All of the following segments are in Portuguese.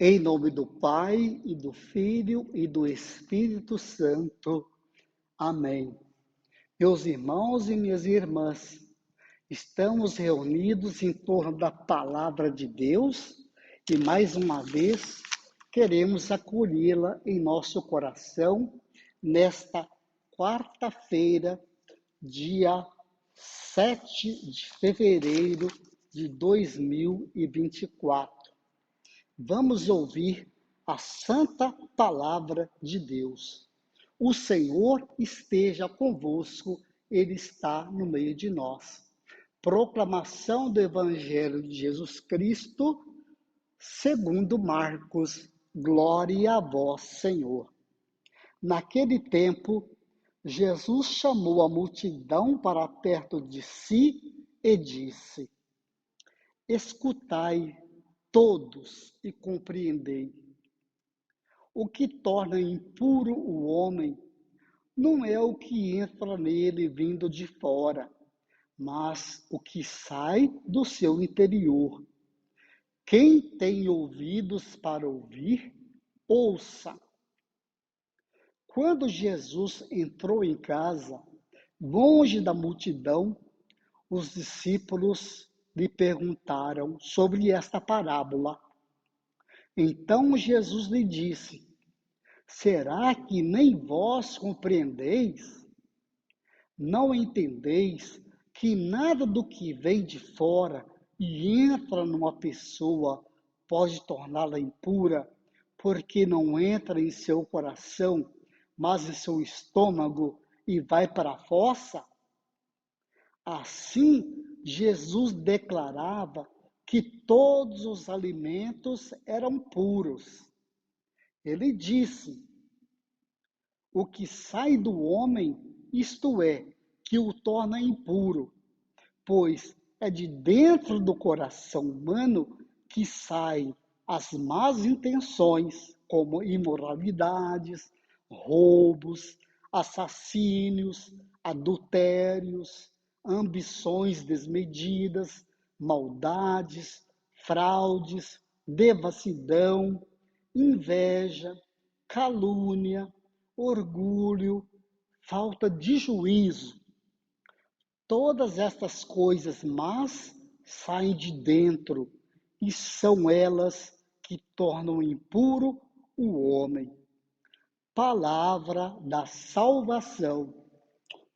Em nome do Pai, e do Filho, e do Espírito Santo. Amém. Meus irmãos e minhas irmãs, estamos reunidos em torno da Palavra de Deus e, mais uma vez, queremos acolhê-la em nosso coração nesta quarta-feira, dia 7 de fevereiro de 2024. Vamos ouvir a santa palavra de Deus. O Senhor esteja convosco, Ele está no meio de nós. Proclamação do Evangelho de Jesus Cristo, segundo Marcos. Glória a vós, Senhor. Naquele tempo, Jesus chamou a multidão para perto de si e disse: Escutai todos e compreendei. O que torna impuro o homem não é o que entra nele vindo de fora, mas o que sai do seu interior. Quem tem ouvidos para ouvir, ouça. Quando Jesus entrou em casa, longe da multidão, os discípulos lhe perguntaram sobre esta parábola. Então Jesus lhe disse: Será que nem vós compreendeis? Não entendeis que nada do que vem de fora e entra numa pessoa pode torná-la impura, porque não entra em seu coração, mas em seu estômago e vai para a fossa? Assim, Jesus declarava que todos os alimentos eram puros. Ele disse: o que sai do homem, isto é, que o torna impuro, pois é de dentro do coração humano que saem as más intenções, como imoralidades, roubos, assassínios, adultérios, ambições desmedidas, maldades, fraudes, devassidão, inveja, calúnia, orgulho, falta de juízo. Todas estas coisas más saem de dentro e são elas que tornam impuro o homem. Palavra da salvação.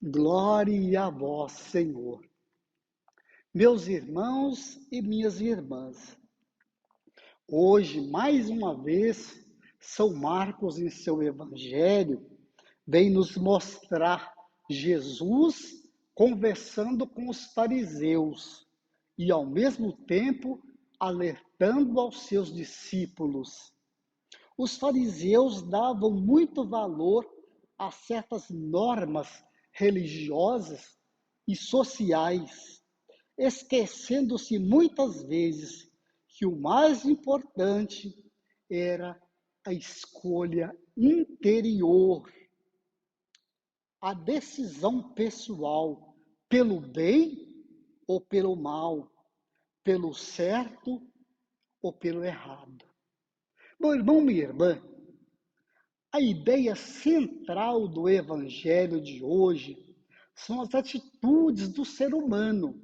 Glória a vós, Senhor. Meus irmãos e minhas irmãs, hoje, mais uma vez, São Marcos, em seu Evangelho, vem nos mostrar Jesus conversando com os fariseus e, ao mesmo tempo, alertando aos seus discípulos. Os fariseus davam muito valor a certas normas religiosas e sociais, esquecendo-se muitas vezes que o mais importante era a escolha interior, a decisão pessoal pelo bem ou pelo mal, pelo certo ou pelo errado. Meu irmão, minha irmã, a ideia central do Evangelho de hoje são as atitudes do ser humano,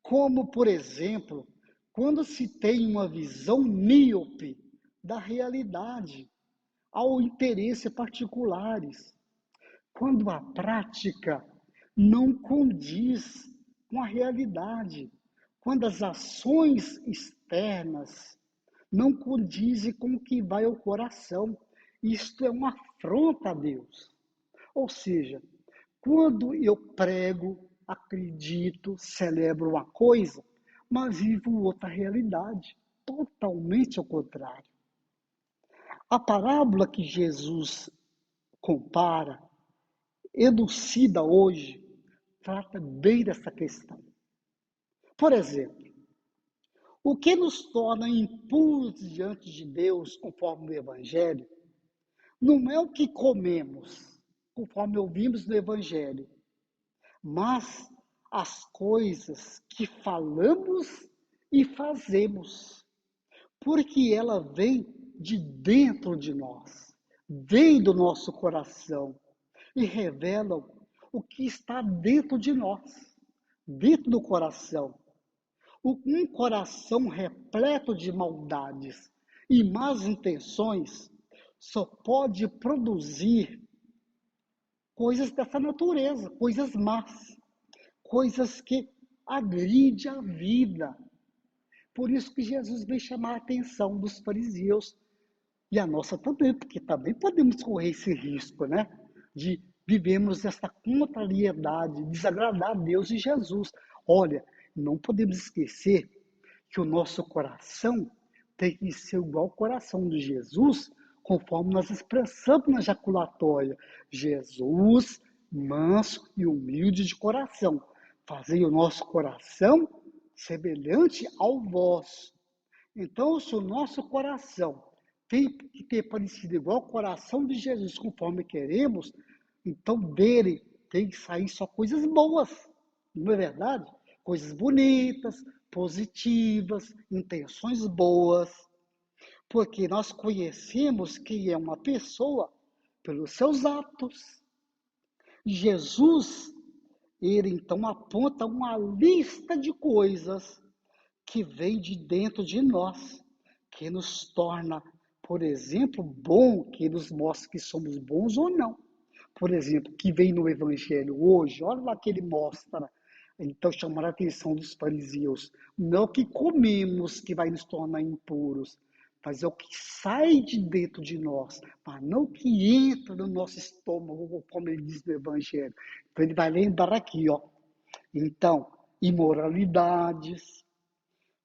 como, por exemplo, quando se tem uma visão míope da realidade, ao interesse particulares, quando a prática não condiz com a realidade, quando as ações externas não condizem com o que vai ao coração. Isto é uma afronta a Deus. Ou seja, quando eu prego, acredito, celebro uma coisa, mas vivo outra realidade, totalmente ao contrário. A parábola que Jesus compara, elucida hoje, trata bem dessa questão. Por exemplo, o que nos torna impuros diante de Deus, conforme o Evangelho, não é o que comemos, conforme ouvimos no Evangelho, mas as coisas que falamos e fazemos. porque ela vem de dentro de nós, vem do nosso coração e revelam o que está dentro de nós, dentro do coração. Um coração repleto de maldades e más intenções só pode produzir coisas dessa natureza, coisas más, coisas que agridem a vida. Por isso que Jesus veio chamar a atenção dos fariseus e a nossa também, porque também podemos correr esse risco, né? De vivermos essa contrariedade, desagradar a Deus e Jesus. Olha, não podemos esquecer que o nosso coração tem que ser igual ao coração de Jesus, conforme nós expressamos na jaculatória. Jesus, manso e humilde de coração. Fazei o nosso coração semelhante ao vosso. Então, se o nosso coração tem que ter parecido igual ao coração de Jesus, conforme queremos, então dele tem que sair só coisas boas, não é verdade? Coisas bonitas, positivas, intenções boas, porque nós conhecemos quem é uma pessoa pelos seus atos. Jesus, ele então aponta uma lista de coisas que vem de dentro de nós, que nos torna, por exemplo, bom, que nos mostra que somos bons ou não. Por exemplo, que vem no Evangelho hoje, olha lá que ele mostra, então chamar a atenção dos fariseus, não é o que comemos que vai nos tornar impuros, mas é o que sai de dentro de nós, mas não o que entra no nosso estômago, como ele diz no Evangelho. Então ele vai lembrar aqui, ó. Então, imoralidades,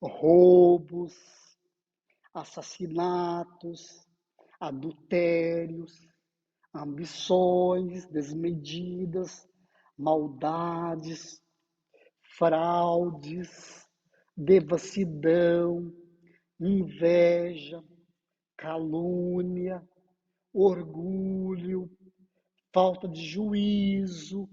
roubos, assassinatos, adultérios, ambições desmedidas, maldades, fraudes, devassidão, inveja, calúnia, orgulho, falta de juízo.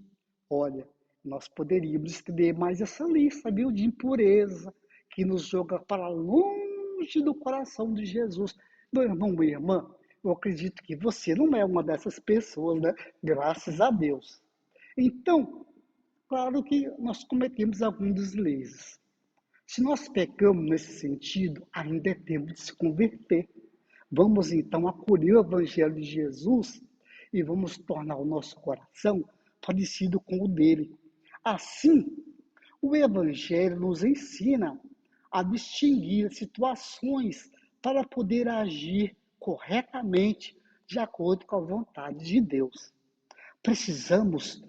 Olha, nós poderíamos estender mais essa lista, viu, de impureza, que nos joga para longe do coração de Jesus. Meu irmão, minha irmã, eu acredito que você não é uma dessas pessoas, né? Graças a Deus. Então, claro que nós cometemos alguns deslizes. Se nós pecamos nesse sentido, ainda é tempo de se converter. Vamos então acolher o Evangelho de Jesus e vamos tornar o nosso coração parecido com o dele. Assim, o Evangelho nos ensina a distinguir situações para poder agir corretamente de acordo com a vontade de Deus. Precisamos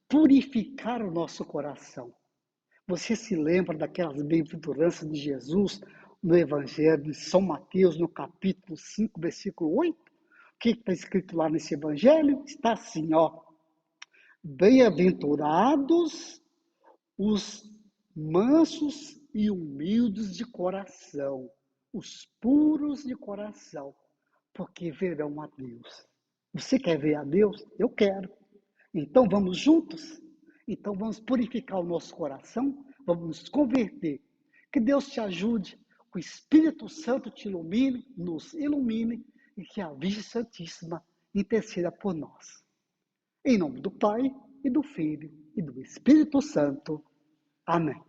purificar o nosso coração. Você se lembra daquelas bem-aventuranças de Jesus no Evangelho de São Mateus, no capítulo 5, versículo 8? O que está escrito lá nesse Evangelho? Está assim, ó. Bem-aventurados os mansos e humildes de coração, os puros de coração, porque verão a Deus. Você quer ver a Deus? Eu quero. Então vamos juntos? Então vamos purificar o nosso coração, vamos nos converter. Que Deus te ajude, que o Espírito Santo te ilumine, nos ilumine e que a Virgem Santíssima interceda por nós. Em nome do Pai, e do Filho, e do Espírito Santo. Amém.